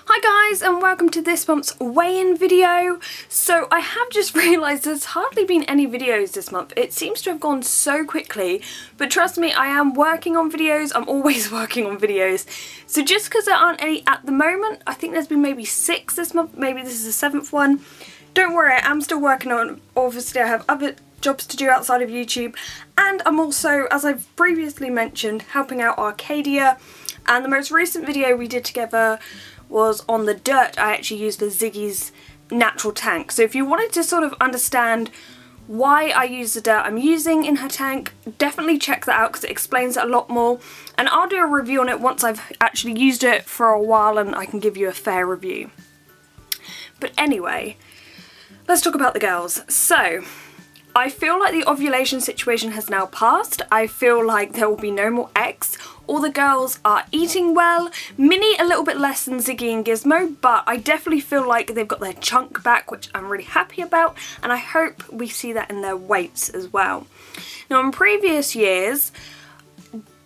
Hi guys, and welcome to this month's weigh-in video. So I have just realised there's hardly been any videos this month. It seems to have gone so quickly, but trust me, I am working on videos. I'm always working on videos. So just because there aren't any at the moment, I think there's been maybe 6 this month, maybe this is the 7th one. Don't worry, I am still working on, obviously I have other jobs to do outside of YouTube, and I'm also, as I've previously mentioned, helping out Arcadia, and the most recent video we did together was on the dirt I actually used for Ziggy's natural tank. So if you wanted to sort of understand why I use the dirt I'm using in her tank, definitely check that out because it explains it a lot more, and I'll do a review on it once I've actually used it for a while and I can give you a fair review. But anyway, let's talk about the girls. So I feel like the ovulation situation has now passed. I feel like there will be no more eggs. All the girls are eating well. Minnie a little bit less than Ziggy and Gizmo, but I definitely feel like they've got their chunk back, which I'm really happy about, and I hope we see that in their weights as well. Now in previous years,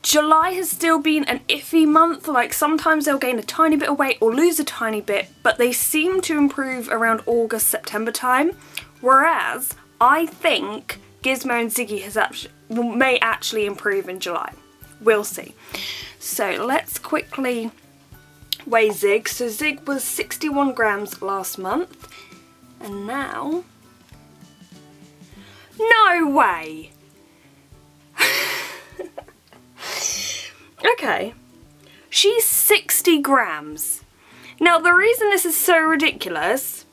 July has still been an iffy month. Like sometimes they'll gain a tiny bit of weight or lose a tiny bit, but they seem to improve around August, September time, whereas I think Gizmo and Ziggy may actually improve in July. We'll see. So let's quickly weigh Zig. So Zig was 61 grams last month, and now... No way! Okay, she's 60 grams. Now the reason this is so ridiculous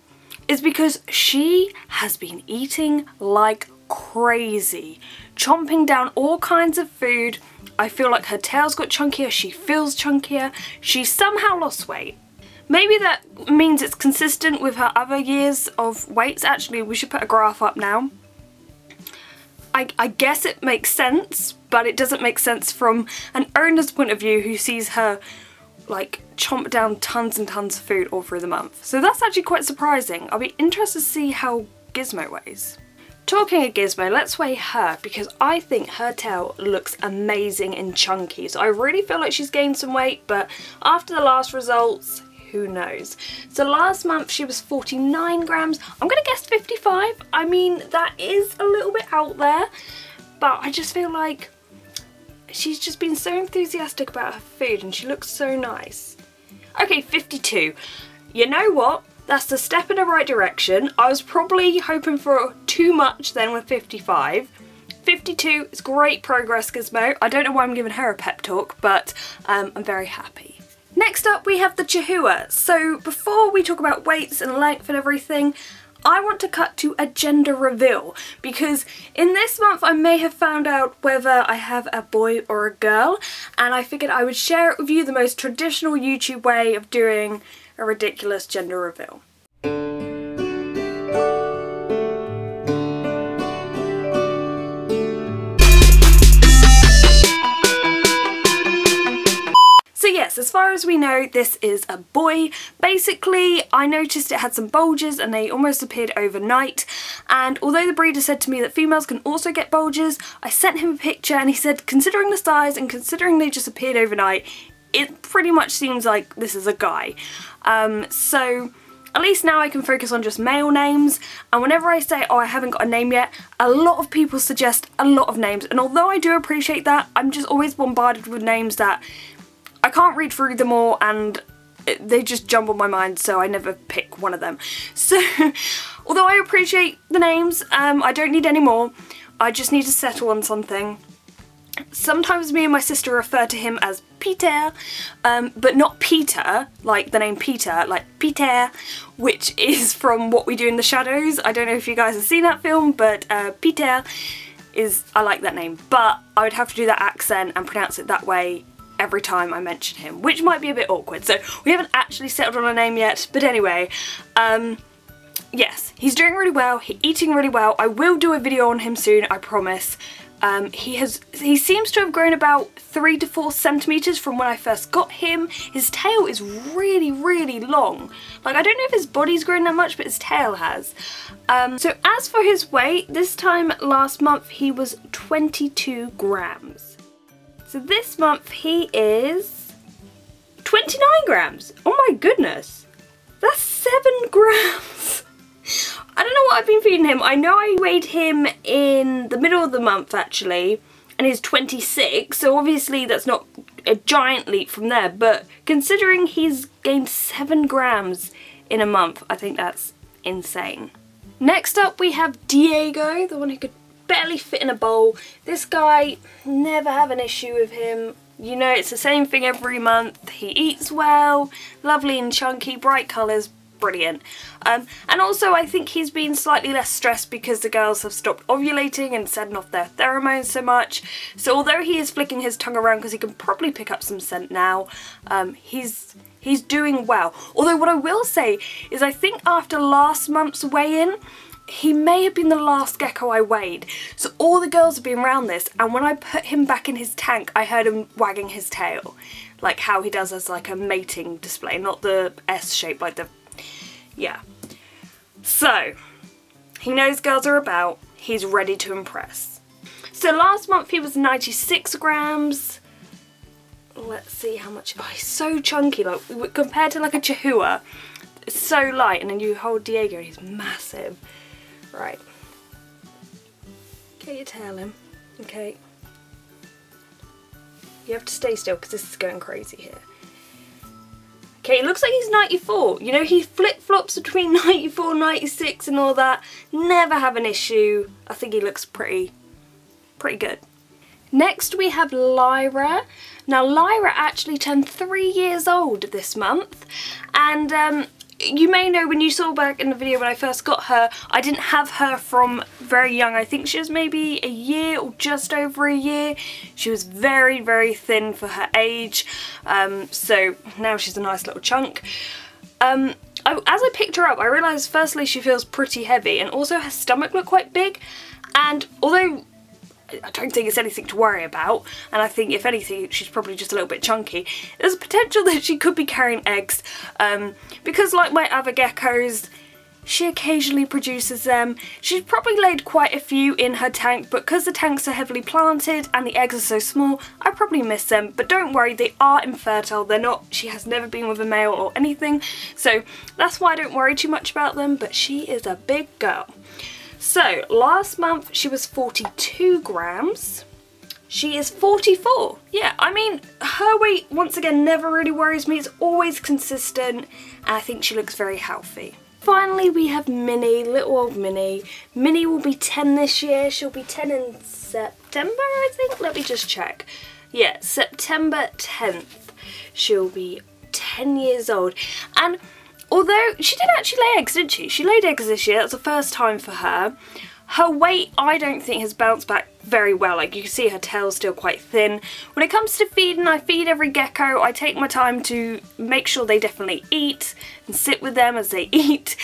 is because she has been eating like crazy, chomping down all kinds of food. I feel like her tail's got chunkier, she feels chunkier, she somehow lost weight. Maybe that means it's consistent with her other years of weights. Actually, we should put a graph up now. I guess it makes sense, but it doesn't make sense from an owner's point of view who sees her like chomp down tons and tons of food all through the month. So that's actually quite surprising. I'll be interested to see how Gizmo weighs. Talking of Gizmo, let's weigh her because I think her tail looks amazing and chunky. So I really feel like she's gained some weight, but after the last results, who knows. So last month she was 49 grams. I'm gonna guess 55. I mean, that is a little bit out there, but I just feel like she's just been so enthusiastic about her food and she looks so nice. Okay, 52. You know what? That's a step in the right direction. I was probably hoping for too much then with 55. 52 is great progress, Gizmo. I don't know why I'm giving her a pep talk, but I'm very happy. Next up we have the Chahoua. So before we talk about weights and length and everything, I want to cut to a gender reveal because in this month I may have found out whether I have a boy or a girl, and I figured I would share it with you, the most traditional YouTube way of doing a ridiculous gender reveal. So yes, as far as we know, this is a boy. Basically, I noticed it had some bulges and they almost appeared overnight. And although the breeder said to me that females can also get bulges, I sent him a picture and he said, considering the size and considering they just appeared overnight, it pretty much seems like this is a guy. So at least now I can focus on just male names, and whenever I say, oh, I haven't got a name yet, a lot of people suggest a lot of names, and although I do appreciate that, I'm just always bombarded with names that I can't read through them all and they just jumble my mind, so I never pick one of them. So although I appreciate the names, I don't need any more. I just need to settle on something. Sometimes me and my sister refer to him as Peter, but not Peter, like the name Peter, like Peter, which is from What We Do in the Shadows. I don't know if you guys have seen that film, but Peter is, I like that name, but I would have to do that accent and pronounce it that way every time I mention him, which might be a bit awkward. So we haven't actually settled on a name yet, but anyway, yes, he's doing really well, he's eating really well. I will do a video on him soon, I promise. He seems to have grown about 3 to 4 centimeters from when I first got him. His tail is really, really long. Like, I don't know if his body's grown that much, but his tail has. So as for his weight, this time last month he was 22 grams. So this month he is 29 grams. Oh my goodness. That's 7 grams. I don't know what I've been feeding him. I know I weighed him in the middle of the month actually, and he's 26, so obviously that's not a giant leap from there, but considering he's gained 7 grams in a month, I think that's insane. Next up we have Diego, the one who could barely fit in a bowl. This guy, never have an issue with him. You know, it's the same thing every month. He eats well, lovely and chunky, bright colours, brilliant. And also I think he's been slightly less stressed because the girls have stopped ovulating and setting off their pheromones so much. So although he is flicking his tongue around because he can probably pick up some scent now, he's doing well. Although what I will say is I think after last month's weigh-in, he may have been the last gecko I weighed. So all the girls have been around this, and when I put him back in his tank, I heard him wagging his tail. Like how he does as like a mating display, not the S shape, like the... yeah. So, he knows girls are about, he's ready to impress. So last month he was 96 grams. Let's see how much... oh, he's so chunky, like compared to like a Chahoua. It's so light, and then you hold Diego and he's massive. Right. Get your tail in. Okay. You have to stay still because this is going crazy here. Okay, it looks like he's 94. You know, he flip-flops between 94, 96 and all that. Never have an issue. I think he looks pretty good. Next we have Lyra. Now Lyra actually turned 3 years old this month, and you may know when you saw back in the video when I first got her, I didn't have her from very young. I think she was maybe a year or just over a year. She was very, very thin for her age, so now she's a nice little chunk. As I picked her up, I realised firstly she feels pretty heavy, and also her stomach looked quite big, and although I don't think it's anything to worry about, and I think if anything she's probably just a little bit chunky, there's a potential that she could be carrying eggs, because like my other geckos, she occasionally produces them. She's probably laid quite a few in her tank, but because the tanks are heavily planted and the eggs are so small, I probably miss them, but don't worry, they are infertile. They're not, she has never been with a male or anything, so that's why I don't worry too much about them, but she is a big girl. So, last month she was 42 grams. She is 44. Yeah, I mean, her weight, once again, never really worries me. It's always consistent, and I think she looks very healthy. Finally, we have Minnie, little old Minnie. Minnie will be 10 this year. She'll be 10 in September, I think. Let me just check. Yeah, September 10th. She'll be 10 years old. And although she did actually lay eggs, didn't she? She laid eggs this year. That's the first time for her. Her weight, I don't think, has bounced back very well. Like, you can see her tail's still quite thin. When it comes to feeding, I feed every gecko. I take my time to make sure they definitely eat and sit with them as they eat.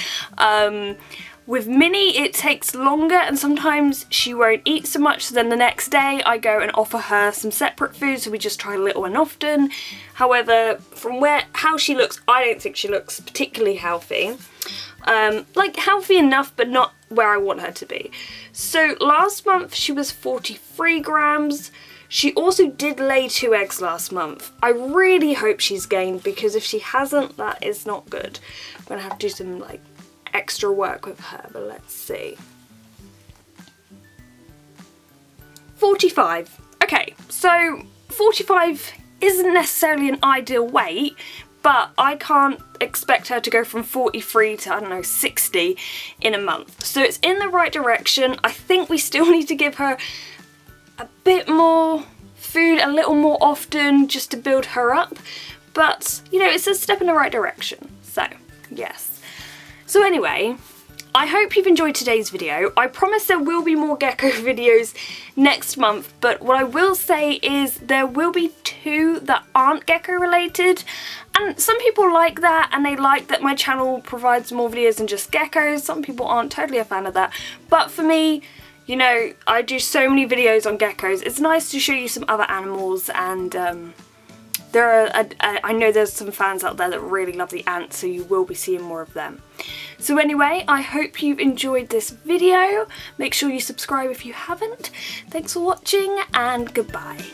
With Minnie, it takes longer, and sometimes she won't eat so much, so then the next day I go and offer her some separate food, so we just try little and often. However, from how she looks, I don't think she looks particularly healthy. Like, healthy enough, but not where I want her to be. So last month she was 43 grams. She also did lay 2 eggs last month. I really hope she's gained, because if she hasn't, that is not good. I'm gonna have to do some like extra work with her, but let's see. 45. Okay, so 45 isn't necessarily an ideal weight, but I can't expect her to go from 43 to, I don't know, 60 in a month. So it's in the right direction. I think we still need to give her a bit more food, a little more often, just to build her up. But, you know, it's a step in the right direction. So, yes. So anyway, I hope you've enjoyed today's video. I promise there will be more gecko videos next month, but what I will say is there will be 2 that aren't gecko related, and some people like that, and they like that my channel provides more videos than just geckos. Some people aren't totally a fan of that, but for me, you know, I do so many videos on geckos. It's nice to show you some other animals, and I know there's some fans out there that really love the ants, so you will be seeing more of them. So anyway, I hope you've enjoyed this video. Make sure you subscribe if you haven't. Thanks for watching, and goodbye.